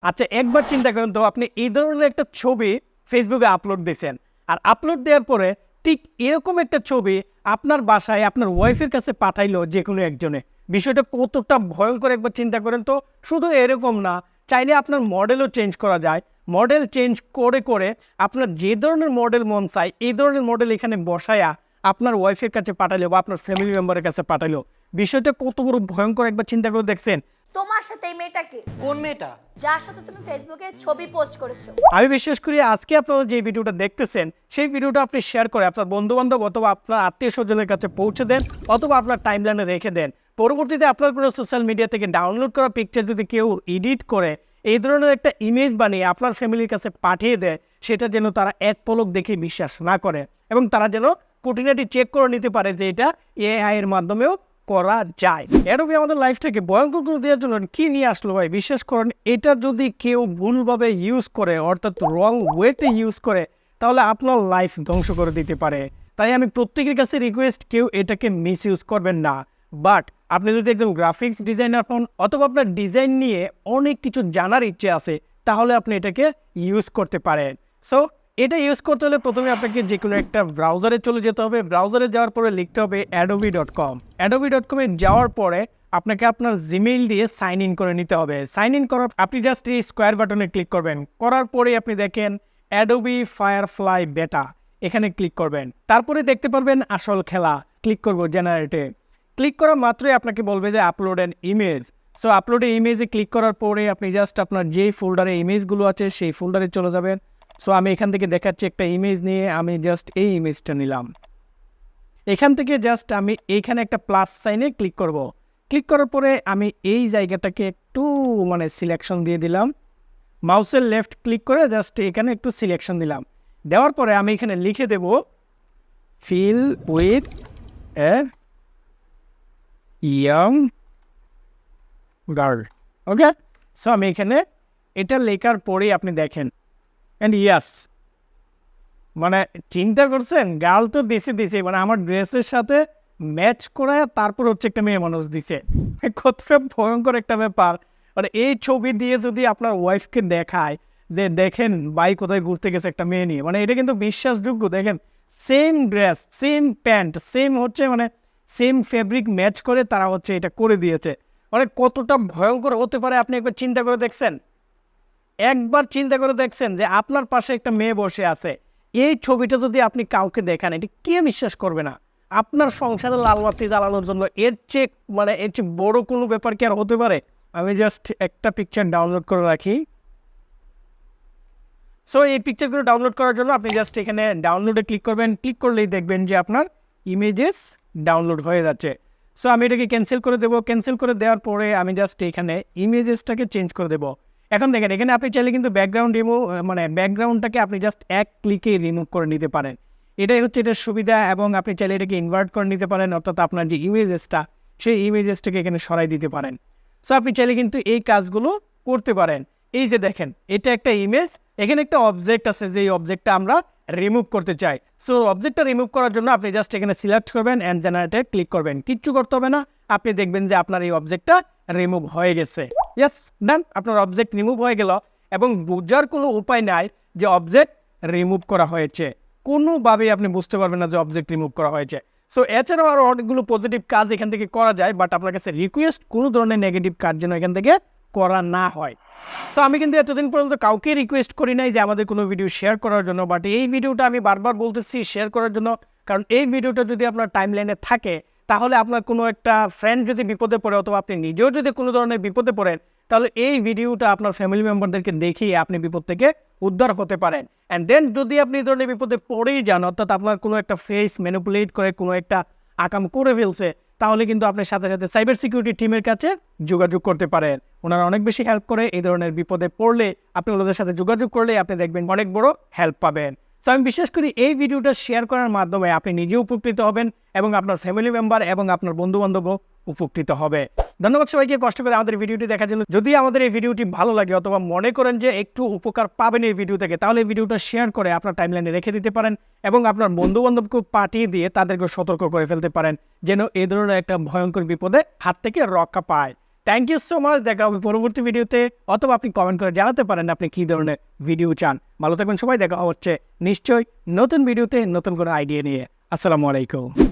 আচ্ছা একবার চিন্তা করেন তো আপনি এই ধরনের একটা ছবি ফেসবুকে আপলোড দিয়েছেন আর আপলোড দেওয়ার পরে ঠিক এরকম একটা ছবি আপনার বাসায় আপনার ওয়াইফের কাছে পাঠাইলো যে কোনো একজনে। বিষয়টা কতটা ভয়ঙ্কর একবার চিন্তা করেন তো। শুধু এরকম না, চাইলে আপনার মডেলও চেঞ্জ করা যায়। মডেল চেঞ্জ করে করে আপনার যে ধরনের মডেল মন চায় এই ধরনের মডেল এখানে বসায়া আপনার ওয়াইফের কাছে পাঠাইলো বা আপনার ফ্যামিলি মেম্বারের কাছে পাঠাইলো। বিষয়টা কত বড় ভয়ঙ্কর একবার চিন্তা করে দেখছেন। তোমার সাথে এই মেয়েটা কে? কোন মেয়েটা? যার সাথে তুমি ফেসবুকে ছবি পোস্ট করেছো। আমি বিশ্বাস করি আজকে আপনারা যে ভিডিওটা দেখতেছেন সেই ভিডিওটা আপনি শেয়ার করে আপনার বন্ধু-বান্ধব অথবা আপনার আত্মীয়-স্বজনের কাছে পৌঁছে দেন অথবা আপনার টাইমলাইনে রেখে দেন। পরবর্তীতে আপনার কোনো সোশ্যাল মিডিয়া থেকে ডাউনলোড করা পিকচার যদি কেউ এডিট করে এই ধরনের একটা ইমেজ বানিয়ে আপনার ফ্যামিলির কাছে পাঠিয়ে দেয়, সেটা যেন তারা এক পলক দেখে বিশ্বাস না করে এবং তারা যেন খুঁটিনাটি চেক করে নিতে পারে যে এটা এআই এর মাধ্যমেও করা যায়। অ্যাডোবি আমাদের লাইফটাকে ভয়ঙ্কর করে দেওয়ার জন্য কি নিয়ে আসলো ভাই? বিশ্বাস করেন, এটা যদি কেউ ভুলভাবে ইউজ করে অর্থাৎ রং ওয়েতে ইউজ করে তাহলে আপনার লাইফ ধ্বংস করে দিতে পারে। তাই আমি প্রত্যেকের কাছে রিকোয়েস্ট, কেউ এটাকে মিস ইউজ করবেন না। বাট আপনি যদি একজন গ্রাফিক্স ডিজাইনার হন অথবা আপনার ডিজাইন নিয়ে অনেক কিছু জানার ইচ্ছে আছে তাহলে আপনি এটাকে ইউজ করতে পারেন। সো এটা ইউজ করতে হলে প্রথমে আপনাকে যে কোনো একটা ব্রাউজারে চলে যেতে হবে। ব্রাউজারে যাওয়ার পরে লিখতে হবে adobe.com। adobe.com-এ যাওয়ার পরে আপনাকে আপনার জিমেইল দিয়ে সাইন ইন করে নিতে হবে। সাইন ইন করার আপনি জাস্ট এই স্কোয়ার বাটনে ক্লিক করবেন। করার পরে আপনি দেখেন Adobe Firefly বেটা, এখানে ক্লিক করবেন। তারপরে দেখতে পারবেন আসল খেলা। ক্লিক করব জেনারেটে। ক্লিক করা মাত্রই আপনাকে বলবে যে upload an image. So upload ইমেজে ক্লিক করার পরে আপনি জাস্ট আপনার যেই ফোল্ডারে ইমেজগুলো আছে সেই ফোল্ডারে চলে যাবেন। সো আমি এখান থেকে দেখাচ্ছি একটা ইমেজ নিয়ে আমি জাস্ট এই ইমেজটা নিলাম। এখান থেকে জাস্ট আমি এইখানে একটা প্লাস সাইনে ক্লিক করব। ক্লিক করার পরে আমি এই জায়গাটাকে একটু সিলেকশন দিয়ে দিলাম। মাউসের লেফট ক্লিক করে জাস্ট এখানে একটু সিলেকশন দিলাম। দেওয়ার পরে আমি এখানে লিখে দেব fill with a young girl. Okay, so আমি এখানে এটা লেখার পরেই আপনি দেখেন অ্যান্ড ইয়াস, চিন্তা করছেন গার্ল তো দিছে আমার ড্রেসের সাথে ম্যাচ করে তারপর হচ্ছে একটা মেয়ে মানুষ দিছে। কতটা ভয়ঙ্কর একটা ব্যাপার। এই ছবি দিয়ে যদি আপনার ওয়াইফকে দেখায় যে দেখেন ভাই কোথায় ঘুরতে গেছে একটা মেয়ে নিয়ে, এটা কিন্তু বিশ্বাসযোগ্য। দেখেন same dress, same pant, same হচ্ছে সেম ফেব্রিক ম্যাচ করে তারা হচ্ছে এটা করে দিয়েছে। কতটা ভয়ঙ্কর হতে পারে আপনি একবার চিন্তা করে দেখছেন? একবার চিন্তা করে দেখছেন যে আপনার পাশে একটা মেয়ে বসে আছে, এই ছবিটা যদি আপনি কাউকে দেখান এটা কে বিশ্বাস করবে না? আপনার সংসারে লালবাতি জ্বালানোর জন্য এর চেয়ে বড় কোনো ব্যাপার কি আর হতে পারে? আমি জাস্ট একটা পিকচার ডাউনলোড করে রাখি। সো এই পিকচারগুলো ডাউনলোড করার জন্য আপনি জাস্ট এখানে ডাউনলোডে ক্লিক করবেন। ক্লিক করলেই দেখবেন যে আপনার ইমেজেস ডাউনলোড হয়ে যাচ্ছে। সো আমি এটাকে ক্যান্সেল করে দেবো। ক্যান্সেল করে দেওয়ার পরে আমি জাস্ট এখানে ইমেজেসটাকে চেঞ্জ করে দেবো। এখন দেখেন এখানে আপনি চাইলে কিন্তু ব্যাকগ্রাউন্ড ব্যাকগ্রাউন্ডটাকে আপনি জাস্ট এক ক্লিকে রিমুভ করে নিতে পারেন। এটাই হচ্ছে এটার সুবিধা। এবং আপনি চাইলে এটাকে ইনভার্ট করে নিতে পারেন, অর্থাৎ আপনার যে ইমেজেসটা সেই ইমেজেসটাকে এখানে সরাই দিতে পারেন। সো আপনি চাইলে কিন্তু এই কাজগুলো করতে পারেন। এই যে দেখেন এটা একটা ইমেজ, এখানে একটা অবজেক্ট আছে যে অবজেক্টটা আমরা রিমুভ করতে চাই। সো অবজেক্টটা রিমুভ করার জন্য আপনি জাস্ট এখানে সিলেক্ট করবেন অ্যান্ড জেনারেটে ক্লিক করবেন। কিচ্ছু করতে হবে না, আপনি দেখবেন যে আপনার এই অবজেক্টটা রিমুভ হয়ে গেছে। ইয়েস, ডান, আপনার অবজেক্ট রিমুভ হয়ে গেল। এবং বোঝার কোনো উপায় নাই যে অবজেক্ট রিমুভ করা হয়েছে, কোনোভাবেই আপনি বুঝতে পারবেন না যে অবজেক্ট রিমুভ করা হয়েছে। সো এছাড়াও আরও অনেকগুলো পজিটিভ কাজ এখান থেকে করা যায়, বাট আপনার কাছে রিকোয়েস্ট কোনো ধরনের নেগেটিভ কাজ যেন এখান থেকে করা না হয়। সো আমি কিন্তু এতদিন পর্যন্ত কাউকে রিকোয়েস্ট করি নাই যে আমাদের কোনো ভিডিও শেয়ার করার জন্য, বাট এই ভিডিওটা আমি বারবার বলতেছি শেয়ার করার জন্য। কারণ এই ভিডিওটা যদি আপনার টাইমলাইনে থাকে তাহলে আপনার কোনো একটা ফ্রেন্ড যদি বিপদে পড়ে অথবা আপনি নিজেও যদি কোনো ধরনের বিপদে পড়েন তাহলে এই ভিডিওটা আপনার ফ্যামিলি মেম্বারদেরকে দেখিয়ে আপনি বিপদ থেকে উদ্ধার হতে পারেন। অ্যান্ড দেন যদি আপনি এই ধরনের বিপদে পড়েই যান, অর্থাৎ আপনার কোনো একটা ফেস ম্যানিপুলেট করে কোনো একটা আকাম করে ফেলছে, তাহলে কিন্তু আপনার সাথে সাথে সাইবার সিকিউরিটি টিমের কাছে যোগাযোগ করতে পারেন। ওনারা অনেক বেশি হেল্প করে। এই ধরনের বিপদে পড়লে আপনি ওনাদের সাথে যোগাযোগ করলে আপনি দেখবেন অনেক বড় হেল্প পাবেন। সো আমি বিশ্বাস করি এই ভিডিওটা শেয়ার করার মাধ্যমে আপনি নিজেও উপকৃত হবেন এবং আপনার ফ্যামিলি মেম্বার এবং আপনার বন্ধুবান্ধবও উপকৃত হবে। ধন্যবাদ সবাইকে কষ্ট করে আমাদের ভিডিওটি দেখার জন্য। যদি আমাদের এই ভিডিওটি ভালো লাগে অথবা মনে করেন যে একটু উপকার পাবেন এই ভিডিও থেকে, তাহলে এই ভিডিওটা শেয়ার করে আপনার টাইমলাইনে রেখে দিতে পারেন এবং আপনার বন্ধুবান্ধবকে পাঠিয়ে দিয়ে তাদেরকে সতর্ক করে ফেলতে পারেন যেন এই ধরনের একটা ভয়ঙ্কর বিপদে হাত থেকে রক্ষা পায়। Thank you so much. দেখা হবে পরবর্তী ভিডিওতে, অথবা আপনি কমেন্ট করে জানাতে পারেন আপনি কী ধরনের ভিডিও চান। ভালো থাকবেন সবাই, দেখা হচ্ছে নিশ্চয়ই নতুন ভিডিওতে নতুন কোনো আইডিয়া নিয়ে। আসসালামু আলাইকুম।